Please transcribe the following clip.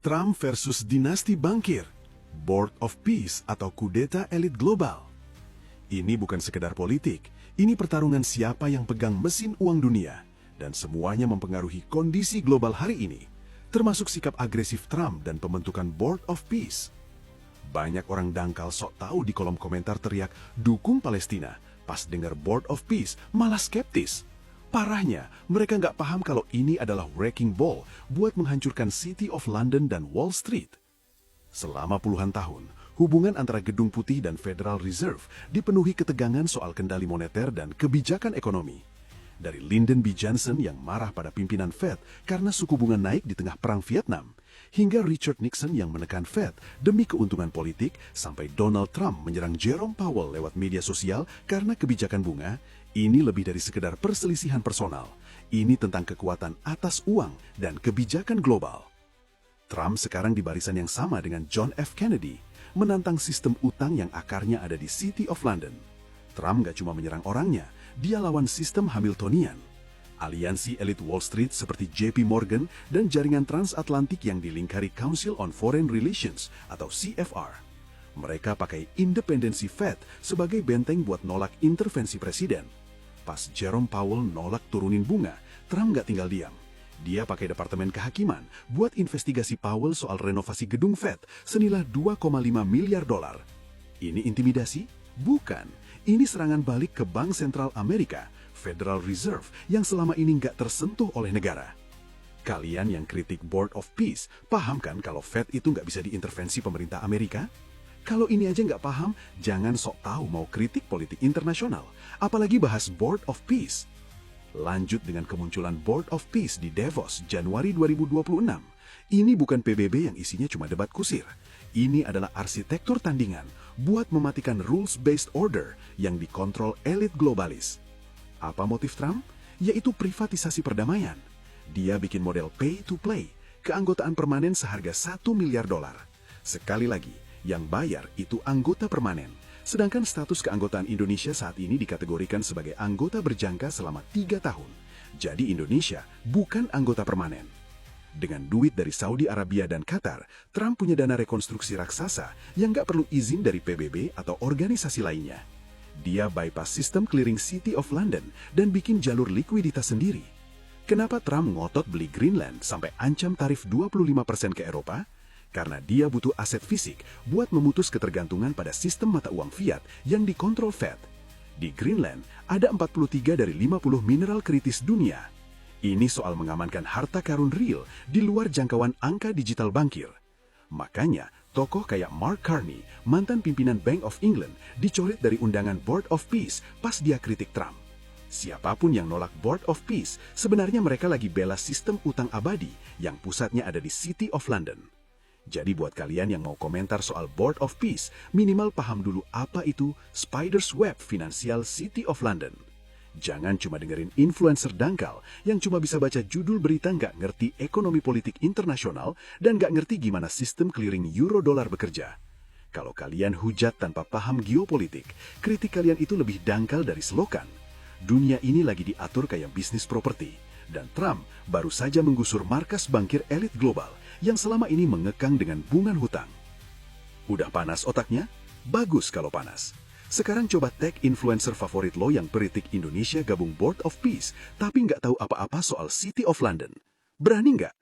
Trump versus dinasti bankir, Board of Peace atau kudeta elit global. Ini bukan sekedar politik, ini pertarungan siapa yang pegang mesin uang dunia, dan semuanya mempengaruhi kondisi global hari ini, termasuk sikap agresif Trump dan pembentukan Board of Peace. Banyak orang dangkal sok tahu di kolom komentar teriak dukung Palestina, pas dengar Board of Peace malah skeptis. Parahnya, mereka nggak paham kalau ini adalah wrecking ball buat menghancurkan City of London dan Wall Street. Selama puluhan tahun, hubungan antara Gedung Putih dan Federal Reserve dipenuhi ketegangan soal kendali moneter dan kebijakan ekonomi. Dari Lyndon B. Johnson yang marah pada pimpinan Fed karena suku bunga naik di tengah Perang Vietnam, hingga Richard Nixon yang menekan Fed demi keuntungan politik, sampai Donald Trump menyerang Jerome Powell lewat media sosial karena kebijakan bunga. Ini lebih dari sekedar perselisihan personal. Ini tentang kekuatan atas uang dan kebijakan global. Trump sekarang di barisan yang sama dengan John F. Kennedy, menantang sistem utang yang akarnya ada di City of London. Trump gak cuma menyerang orangnya, dia lawan sistem Hamiltonian. Aliansi elit Wall Street seperti JP Morgan dan jaringan transatlantik yang dilingkari Council on Foreign Relations atau CFR. Mereka pakai independensi Fed sebagai benteng buat nolak intervensi presiden. Pas Jerome Powell nolak turunin bunga, Trump nggak tinggal diam. Dia pakai Departemen Kehakiman buat investigasi Powell soal renovasi gedung Fed senilai 2,5 miliar dolar. Ini intimidasi? Bukan. Ini serangan balik ke Bank Sentral Amerika, Federal Reserve, yang selama ini nggak tersentuh oleh negara. Kalian yang kritik Board of Peace, paham kan kalau Fed itu nggak bisa diintervensi pemerintah Amerika? Kalau ini aja nggak paham, jangan sok tahu mau kritik politik internasional, apalagi bahas Board of Peace. Lanjut dengan kemunculan Board of Peace di Davos, Januari 2026. Ini bukan PBB yang isinya cuma debat kusir. Ini adalah arsitektur tandingan buat mematikan rules-based order yang dikontrol elit globalis. Apa motif Trump? Yaitu privatisasi perdamaian. Dia bikin model pay to play, keanggotaan permanen seharga 1 miliar dolar. Sekali lagi, yang bayar itu anggota permanen, sedangkan status keanggotaan Indonesia saat ini dikategorikan sebagai anggota berjangka selama 3 tahun. Jadi Indonesia bukan anggota permanen. Dengan duit dari Saudi Arabia dan Qatar, Trump punya dana rekonstruksi raksasa yang nggak perlu izin dari PBB atau organisasi lainnya. Dia bypass sistem clearing City of London dan bikin jalur likuiditas sendiri. Kenapa Trump ngotot beli Greenland sampai ancam tarif 25% ke Eropa? Karena dia butuh aset fisik buat memutus ketergantungan pada sistem mata uang fiat yang dikontrol Fed. Di Greenland, ada 43 dari 50 mineral kritis dunia. Ini soal mengamankan harta karun real di luar jangkauan angka digital bankir. Makanya, tokoh kayak Mark Carney, mantan pimpinan Bank of England, dicoret dari undangan Board of Peace pas dia kritik Trump. Siapapun yang nolak Board of Peace, sebenarnya mereka lagi bela sistem utang abadi yang pusatnya ada di City of London. Jadi buat kalian yang mau komentar soal Board of Peace, minimal paham dulu apa itu Spider's Web Finansial City of London. Jangan cuma dengerin influencer dangkal yang cuma bisa baca judul berita nggak ngerti ekonomi politik internasional dan nggak ngerti gimana sistem clearing euro dolar bekerja. Kalau kalian hujat tanpa paham geopolitik, kritik kalian itu lebih dangkal dari selokan. Dunia ini lagi diatur kayak bisnis properti. Dan Trump baru saja menggusur markas bankir elit global yang selama ini mengekang dengan bunga hutang. Udah panas otaknya? Bagus kalau panas. Sekarang coba tag influencer favorit lo yang peritik Indonesia gabung Board of Peace, tapi nggak tahu apa-apa soal City of London. Berani nggak?